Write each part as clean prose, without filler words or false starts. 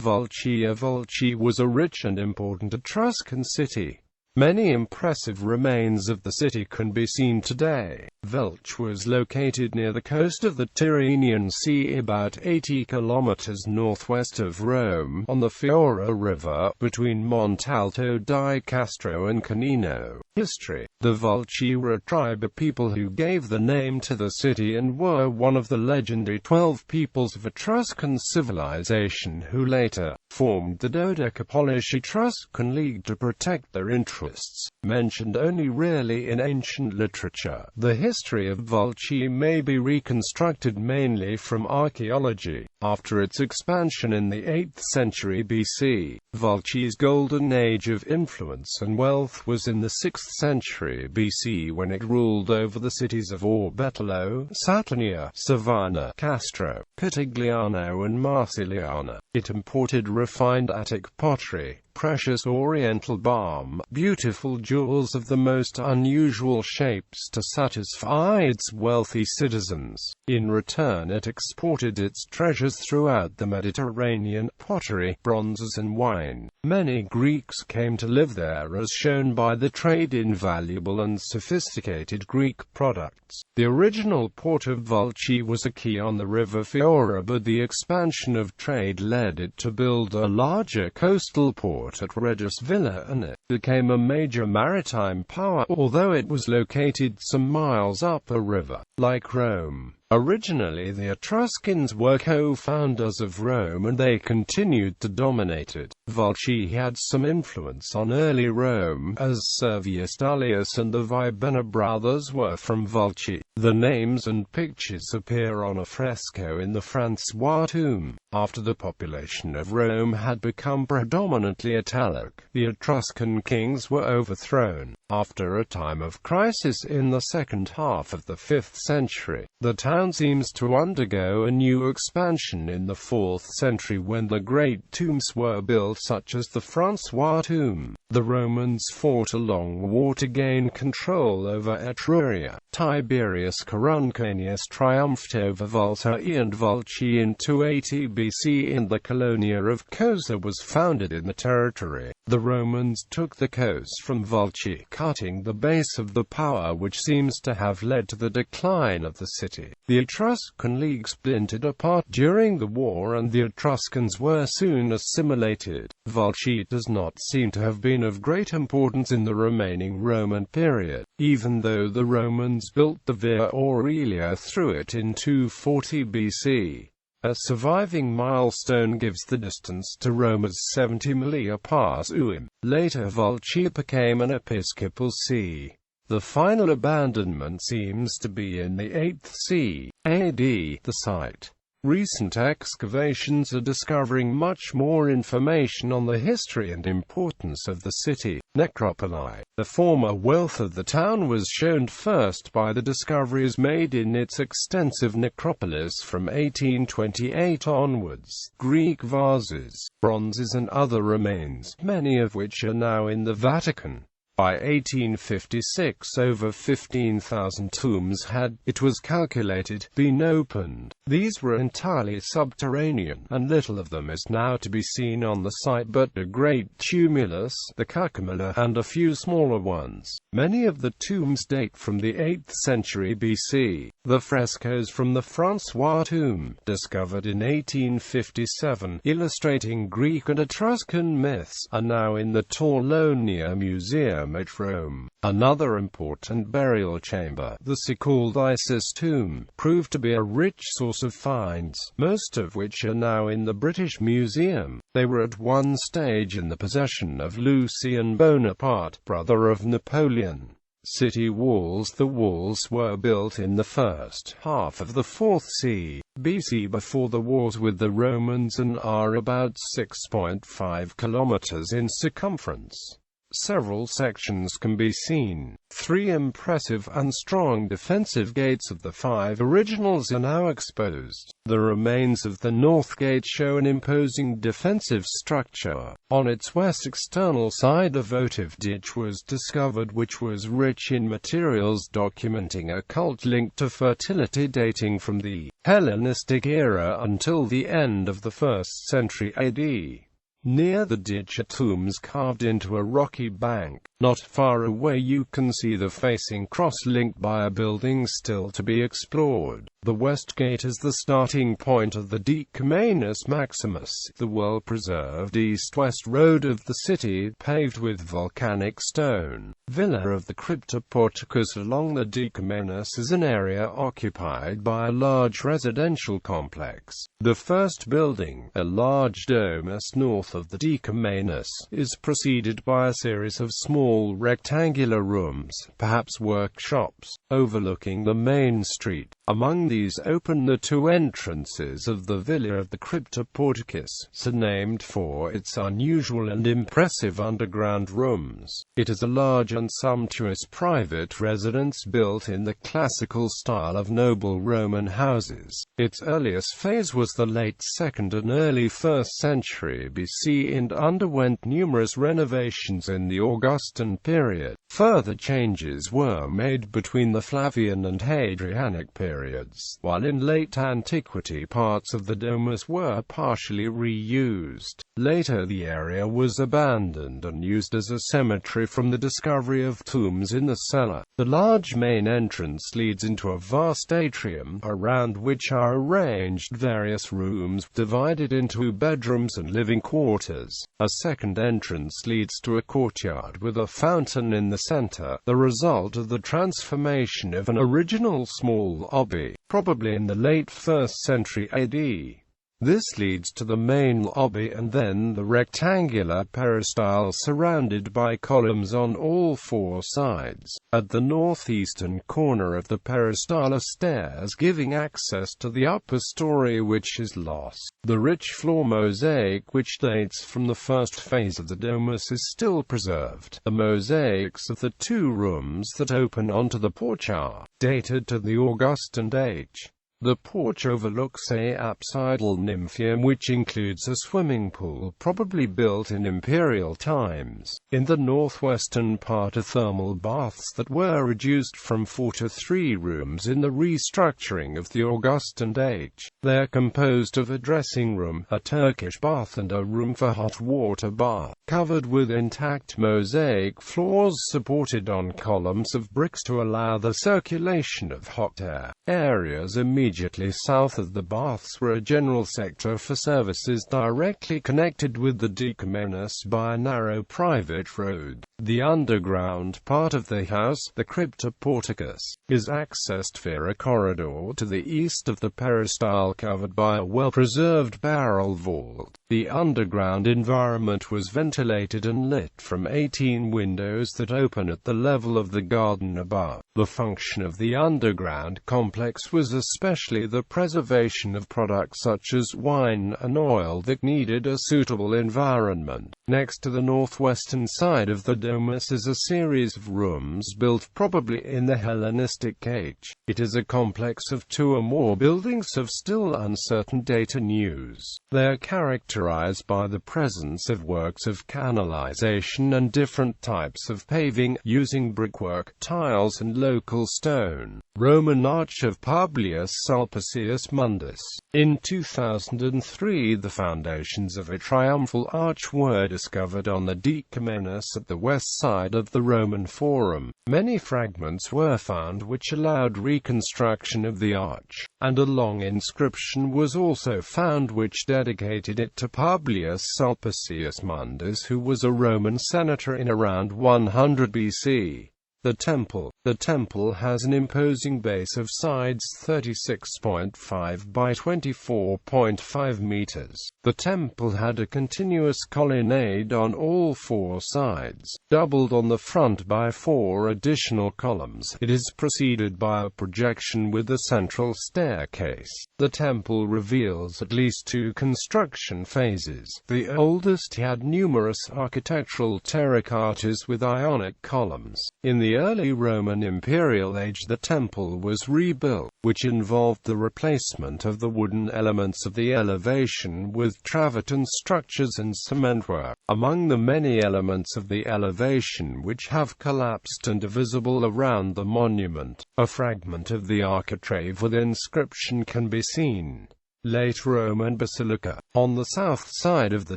Vulci was a rich and important Etruscan city. Many impressive remains of the city can be seen today. Velch was located near the coast of the Tyrrhenian Sea, about 80 kilometers northwest of Rome, on the Fiora River, between Montalto di Castro and Canino. History. The Vulci were a tribe of people who gave the name to the city and were one of the legendary 12 peoples of Etruscan civilization who later formed the Dodecapolish Etruscan League to protect their interests, mentioned only rarely in ancient literature. The history of Vulci may be reconstructed mainly from archaeology. After its expansion in the 8th century BC, Vulci's golden age of influence and wealth was in the 6th century BC when it ruled over the cities of Orbetello, Saturnia, Savannah, Castro, Pitigliano and Marsiliana. It imported refined Attic pottery, precious oriental balm, beautiful jewels of the most unusual shapes to satisfy its wealthy citizens. In return it exported its treasures throughout the Mediterranean: pottery, bronzes and wine. Many Greeks came to live there, as shown by the trade in valuable and sophisticated Greek products. The original port of Vulci was a quay on the river Fiora, but the expansion of trade led it to build a larger coastal port at Regis Villa, and it became a major maritime power, although it was located some miles up a river. Like Rome, originally the Etruscans were co-founders of Rome and they continued to dominate it. Vulci had some influence on early Rome, as Servius Tullius and the Vibena brothers were from Vulci. The names and pictures appear on a fresco in the Francois tomb. After the population of Rome had become predominantly Italic, the Etruscan kings were overthrown. After a time of crisis in the second half of the 5th century, the town seems to undergo a new expansion in the 4th century when the great tombs were built, such as the Francois tomb. The Romans fought a long war to gain control over Etruria. Tiberius Coruncanius triumphed over Volci and Vulci in 280 BC, and the Colonia of Cosa was founded in the territory. The Romans took the coast from Vulci, cutting the base of the power, which seems to have led to the decline of the city. The Etruscan League splintered apart during the war and the Etruscans were soon assimilated. Vulci does not seem to have been of great importance in the remaining Roman period, even though the Romans built the Via Aurelia through it in 240 BC. A surviving milestone gives the distance to Rome as 70 milia pars uim. Later Vulci became an episcopal see. The final abandonment seems to be in the 8th c. AD. The site. Recent excavations are discovering much more information on the history and importance of the city. Necropoli. The former wealth of the town was shown first by the discoveries made in its extensive necropolis from 1828 onwards. Greek vases, bronzes and other remains, many of which are now in the Vatican. By 1856 over 15,000 tombs had, it was calculated, been opened. These were entirely subterranean, and little of them is now to be seen on the site but a great tumulus, the Cucumula, and a few smaller ones. Many of the tombs date from the 8th century BC. The frescoes from the Francois tomb, discovered in 1857, illustrating Greek and Etruscan myths, are now in the Torlonia Museum at Rome. Another important burial chamber, the so-called Isis tomb, proved to be a rich source of finds, most of which are now in the British Museum. They were at one stage in the possession of Lucien Bonaparte, brother of Napoleon. City walls. The walls were built in the first half of the 4th c. BC before the wars with the Romans and are about 6.5 kilometers in circumference. Several sections can be seen. 3 impressive and strong defensive gates of the 5 originals are now exposed. The remains of the north gate show an imposing defensive structure. On its west external side a votive ditch was discovered which was rich in materials documenting a cult linked to fertility dating from the Hellenistic era until the end of the 1st century AD. Near the ditch are tombs carved into a rocky bank. Not far away you can see the facing cross linked by a building still to be explored. The west gate is the starting point of the Decumanus Maximus, the well-preserved east-west road of the city, paved with volcanic stone. Villa of the Cryptoporticus along the Decumanus is an area occupied by a large residential complex. The first building, a large domus north of the Decumanus, is preceded by a series of small rectangular rooms, perhaps workshops, overlooking the main street. Among these open the 2 entrances of the Villa of the Cryptoporticus, so named for its unusual and impressive underground rooms. It is a large and sumptuous private residence built in the classical style of noble Roman houses. Its earliest phase was the late 2nd and early 1st century BC and underwent numerous renovations in the Augustan period. Further changes were made between the Flavian and Hadrianic periods, while in late antiquity parts of the domus were partially reused. Later the area was abandoned and used as a cemetery from the discovery of tombs in the cellar. The large main entrance leads into a vast atrium, around which are arranged various rooms, divided into bedrooms and living quarters. A second entrance leads to a courtyard with a fountain in the center, the result of the transformation of an original small abbey, probably in the late 1st century AD. This leads to the main lobby and then the rectangular peristyle surrounded by columns on all 4 sides. At the northeastern corner of the peristyle are stairs giving access to the upper story which is lost. The rich floor mosaic which dates from the first phase of the domus is still preserved. The mosaics of the 2 rooms that open onto the porch are dated to the Augustan age. The porch overlooks a apsidal nymphaeum which includes a swimming pool probably built in imperial times. In the northwestern part are thermal baths that were reduced from 4 to 3 rooms in the restructuring of the Augustan age. They are composed of a dressing room, a Turkish bath and a room for hot water bath, covered with intact mosaic floors supported on columns of bricks to allow the circulation of hot air. Areas immediately south of the baths were a general sector for services directly connected with the Decumanus by a narrow private road. The underground part of the house, the Cryptoporticus, is accessed via a corridor to the east of the peristyle covered by a well-preserved barrel vault. The underground environment was ventilated and lit from 18 windows that open at the level of the garden above. The function of the underground complex was especially the preservation of products such as wine and oil that needed a suitable environment. Next to the northwestern side of the domus is a series of rooms built probably in the Hellenistic age. It is a complex of 2 or more buildings of still uncertain date and use. They are characterized by the presence of works of canalization and different types of paving, using brickwork, tiles and local stone. Roman Arch of Publius Sulpicius Mundus. In 2003 the foundations of a triumphal arch were discovered on the Decumanus at the west side of the Roman Forum. Many fragments were found which allowed reconstruction of the arch, and a long inscription was also found which dedicated it to Publius Sulpicius Mundus, who was a Roman senator in around 100 BC. The temple, The temple has an imposing base of sides 36.5 by 24.5 meters. The temple had a continuous colonnade on all four sides, doubled on the front by 4 additional columns. It is preceded by a projection with a central staircase. The temple reveals at least 2 construction phases. The oldest had numerous architectural terracottas with Ionic columns. In the early Roman Imperial Age, the temple was rebuilt, which involved the replacement of the wooden elements of the elevation with travertine structures and cementwork. Among the many elements of the elevation which have collapsed and are visible around the monument, a fragment of the architrave with inscription can be seen. Late Roman Basilica. On the south side of the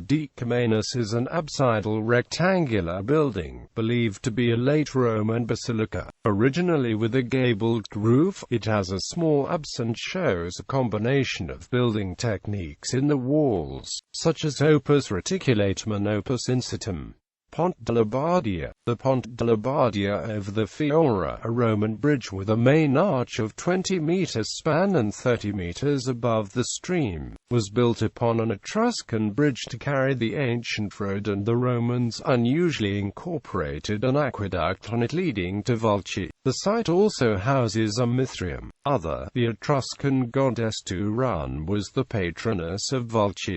Decumanus is an absidal rectangular building, believed to be a late Roman basilica. Originally with a gabled roof, it has a small apse and shows a combination of building techniques in the walls, such as opus reticulatum and opus incitum. Ponte della Bardia. The Ponte della Bardia over the Fiora, a Roman bridge with a main arch of 20 meters span and 30 meters above the stream, was built upon an Etruscan bridge to carry the ancient road, and the Romans unusually incorporated an aqueduct on it leading to Vulci. The site also houses a Mithraeum. The Etruscan goddess Turrhenian was the patroness of Vulci.